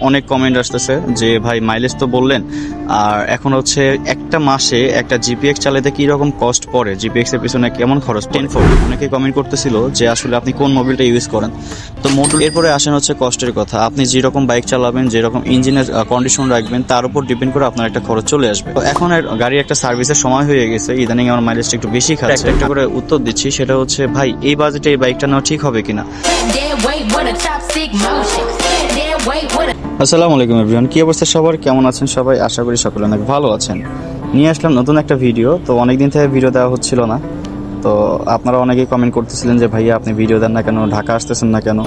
অনেক কমেন্ট আসতেছে যে ভাই মাইলেজ তো বললেন, আর এখন হচ্ছে একটা মাসে একটা জিপিএক্স চালাতে কি রকম কস্ট পড়ে, জিপিএক্স এর পিছনে কেমন খরচ 1040। অনেকে কমেন্ট করতেছিল যে আসলে আপনি কোন মোবিলটা ইউজ করেন। তো মডুল এরপরে আসেন হচ্ছে কস্টের কথা। আপনি যেরকম বাইক চালাবেন, যেরকম ইঞ্জিনের কন্ডিশন রাখবেন, তার উপর ডিপেন্ড করে আপনার একটা খরচ চলে আসবে। তো এখন গাড়ির একটা সার্ভিসের সময় হয়ে গেছে, ইদানিং আমার মাইলেজটা একটু বেশি খাচ্ছে। একটা করে উত্তর দিচ্ছি, সেটা হচ্ছে ভাই এই বাজেটে এই বাইকটা নেওয়া ঠিক হবে কিনা। আসসালামু আলাইকুম এভরিওয়ান, কি অবস্থা সবার, কেমন আছেন সবাই? আশা করি সকলে অনেক ভালো আছেন। নিয়ে আসলাম নতুন একটা ভিডিও। তো অনেকদিন থেকে ভিডিও দেওয়া হচ্ছিল না, তো আপনারা অনেকেই কমেন্ট করতেছিলেন যে ভাইয়া আপনি ভিডিও দেন না কেন, ঢাকা আসতেছেন না কেন।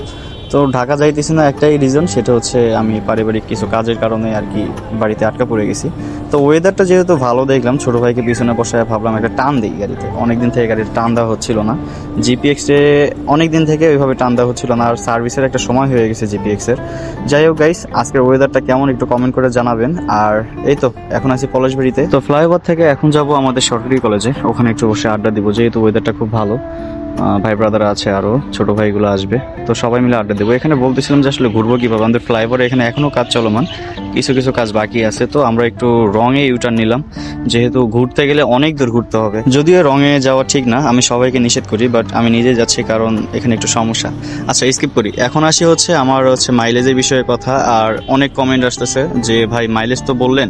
তো ঢাকা যাইতেছি না একটাই রিজন, সেটা হচ্ছে আমি পারিবারিক কিছু কাজের কারণে আর কি বাড়িতে আটকা পড়ে গেছি। তো ওয়েদারটা যেহেতু ভালো দেখলাম, ছোটো ভাইকে পিছনে বসায় ভাবলাম একটা টান দিই গাড়িতে। অনেকদিন থেকে গাড়ির টান দেওয়া হচ্ছিল না, জিপিএক্সে অনেকদিন থেকে ওইভাবে টান দেওয়া হচ্ছিল না, আর সার্ভিসের একটা সময় হয়ে গেছে জিপিএক্সের। যাই হোক গাইস, আজকের ওয়েদারটা কেমন একটু কমেন্ট করে জানাবেন। আর এই তো এখন আছি পলাশবাড়িতে। তো ফ্লাইওভার থেকে এখন যাব আমাদের সরকারি কলেজে, ওখানে একটু বসে আড্ডা দিব, যেহেতু ওয়েদারটা খুব ভালো। ভাই ব্রাদার আছে, আরও ছোটো ভাইগুলো আসবে, তো সবাই মিলে আড্ডা দেবো। এখানে বলতেছিলাম যে আসলে ঘুরবো কীভাবে, আমাদের ফ্লাইওভারে এখানে এখনও কাজ চলমান, কিছু কিছু কাজ বাকি আছে। তো আমরা একটু রঙে ইউটার্ন নিলাম, যেহেতু ঘুরতে গেলে অনেক দূর ঘুরতে হবে। যদিও রঙে যাওয়া ঠিক না, আমি সবাইকে নিষেধ করি, বাট আমি নিজে যাচ্ছি কারণ এখানে একটু সমস্যা। আচ্ছা স্কিপ করি, এখন আসি হচ্ছে আমার হচ্ছে মাইলেজের বিষয়ে কথা। আর অনেক কমেন্ট আসতেছে যে ভাই মাইলেজ তো বললেন,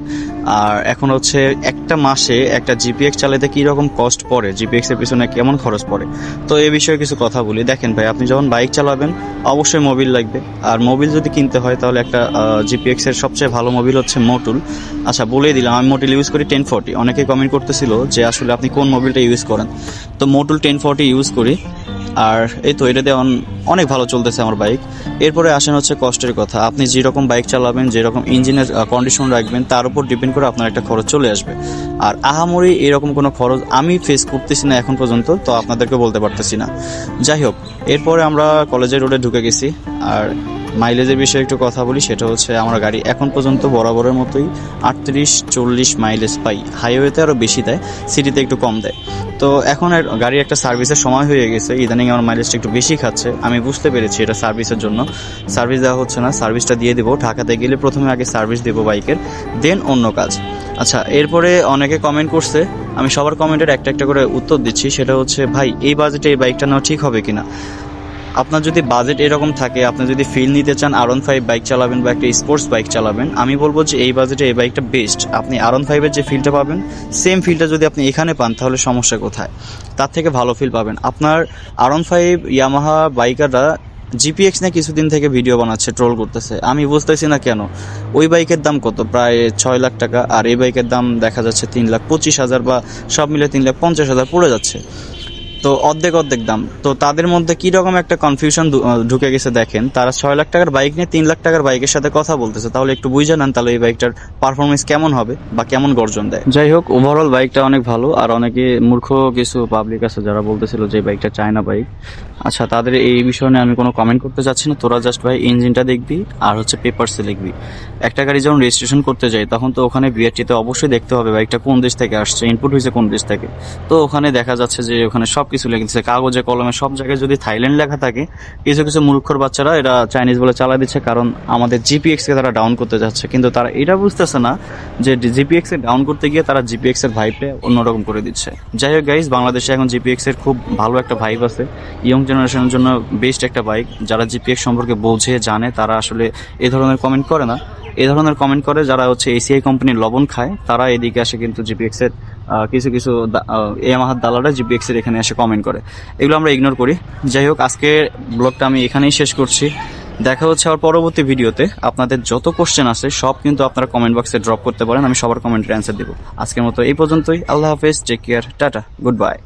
আর এখন হচ্ছে একটা মাসে একটা জিপিএক্স চালাতে কী রকম কস্ট পড়ে, জিপিএক্স এর পিছনে কেমন খরচ পড়ে। তো এই বিষয়ে কিছু কথা বলি। দেখেন ভাই, আপনি যখন বাইক চালাবেন অবশ্যই মোবিল লাগবে, আর মোবিল যদি কিনতে হয় তাহলে একটা জিপিএক্স এর সবচেয়ে ভালো মোবিল হচ্ছে মটুল। আচ্ছা বলেই দিলাম, আমি মটুল ইউজ করি 1040। অনেকে কমেন্ট করতেছিল যে আসলে আপনি কোন মোবিলটা ইউজ করেন। তো মটুল 1040 ইউজ করি, আর এই তো এটা দিয়ে অনেক ভালো চলতেছে আমার বাইক। এরপরে আসেন হচ্ছে কষ্টের কথা। আপনি যেরকম বাইক চালাবেন, যেরকম ইঞ্জিনের কন্ডিশন রাখবেন, তার উপর ডিপেন্ড করে আপনার একটা খরচ চলে আসবে। আর আহামরি এরকম কোনো খরচ আমি ফেস করতেছি না এখন পর্যন্ত, তো আপনাদেরকে বলতে পারতেছি না। যাই হোক, এরপরে আমরা কলেজের রোডে ঢুকে গেছি। আর মাইলেজের বিষয়ে একটু কথা বলি, সেটা হচ্ছে আমার গাড়ি এখন পর্যন্ত বরাবরের মতোই 38-40 মাইলেজ পাই। হাইওয়েতে আরও বেশি দেয়, সিটিতে একটু কম দেয়। তো এখন গাড়ির একটা সার্ভিসের সময় হয়ে গেছে, ইদানিং আমার মাইলেজটা একটু বেশি খাচ্ছে। আমি বুঝতে পেরেছি এটা সার্ভিসের জন্য, সার্ভিস দেওয়া হচ্ছে না, সার্ভিসটা দিয়ে দেবো। ঢাকাতে গেলে প্রথমে আগে সার্ভিস দেবো বাইকের, দেন অন্য কাজ। আচ্ছা, এরপরে অনেকে কমেন্ট করছে, আমি সবার কমেন্টের একটা একটা করে উত্তর দিচ্ছি। সেটা হচ্ছে ভাই এই বাজেটে এই বাইকটা নেওয়া ঠিক হবে কিনা। আপনার যদি বাজেট এরকম থাকে, আপনি যদি ফিল নিতে চান R15 বাইক চালাবেন বা একটা স্পোর্টস বাইক চালাবেন, আমি বলবো যে এই বাজেটে এই বাইকটা বেস্ট। আপনি R15-এর যে ফিলটা পাবেন, সেম ফিলটা যদি আপনি এখানে পান তাহলে সমস্যা কোথায়? তার থেকে ভালো ফিল পাবেন। আপনার R15 ইয়ামাহা বাইকাররা জিপিএক্স নিয়ে কিছুদিন থেকে ভিডিও বানাচ্ছে, ট্রোল করতেছে। আমি বুঝতেছি না কেন। ওই বাইকের দাম কত, প্রায় 6 লাখ টাকা, আর এই বাইকের দাম দেখা যাচ্ছে 3,25,000 বা সব মিলে 3,50,000 পড়ে যাচ্ছে। তো অর্ধেক দাম। তো তাদের মধ্যে কি রকম একটা কনফিউশন ঢুকে গেছে দেখেন। তারা 6 লাখ টাকার বাইক নিয়ে 3 লাখ টাকার বাইকের সাথে কথা বলতেছে। তাহলে একটু বুঝে নেন তাহলে এই বাইকটার পারফরমেন্স কেমন হবে বা কেমন গর্জন দেয়। যাই হোক, ওভারঅল বাইকটা অনেক ভালো। আর অনেকে মূর্খ কিছু পাবলিক আছে যারা বলতেছিল যে বাইকটা চায়না বাইক। আচ্ছা, তাদের এই বিষয়ে আমি কোনো কমেন্ট করতে চাচ্ছি না। তোরা জাস্ট ভাই ইঞ্জিনটা দেখবি আর হচ্ছে পেপারসে লিখবি। একটা গাড়ি যখন রেজিস্ট্রেশন করতে যাই তখন তো ওখানে বিআরটিতে অবশ্যই দেখতে হবে বাইকটা কোন দেশ থেকে আসছে, ইনপুট হয়েছে কোন দেশ থেকে। তো ওখানে দেখা যাচ্ছে যে ওখানে সব কিছু লেগেছে, কাগজে কলমে সব জায়গায় যদি থাইল্যান্ড লেখা থাকে, কিছু কিছু মূর্খর বাচ্চারা এরা চাইনিজ বলে চালা দিচ্ছে, কারণ আমাদের জিপিএক্সকে তারা ডাউন করতে যাচ্ছে। কিন্তু তারা এটা বুঝতেছে না যে জিপিএক্সে ডাউন করতে গিয়ে তারা জিপিএক্সের ভাইবটা অন্যরকম করে দিচ্ছে। যাই হোক গাইজ, বাংলাদেশে এখন জিপিএক্সের খুব ভালো একটা ভাইব আছে। ইয়ং জেনারেশনের জন্য বেস্ট একটা বাইক। যারা জিপিএক্স সম্পর্কে বোঝে জানে তারা আসলে এই ধরনের কমেন্ট করে না। এই ধরনের কমেন্ট করে যারা হচ্ছে এসিআই কোম্পানির লবণ খায়, তারা এদিকে আসে কিন্তু জিপিএক্সের কিছু কিছু ইয়ামাহার দালালরা জিপিএক্সের এখানে এসে কমেন্ট করে। এগুলো আমরা ইগনোর করি। যাই হোক, আজকে ব্লগটা আমি এখানেই শেষ করছি। দেখা হচ্ছে আবার পরবর্তী ভিডিওতে। আপনাদের যত কোশ্চেন আছে সব কিন্তু আপনারা কমেন্ট বক্সে ড্রপ করতে পারেন, আমি সবার কমেন্টের অ্যান্সার দেবো। আজকের মতো এই পর্যন্তই। আল্লাহ হাফেজ, take care, tata, good by.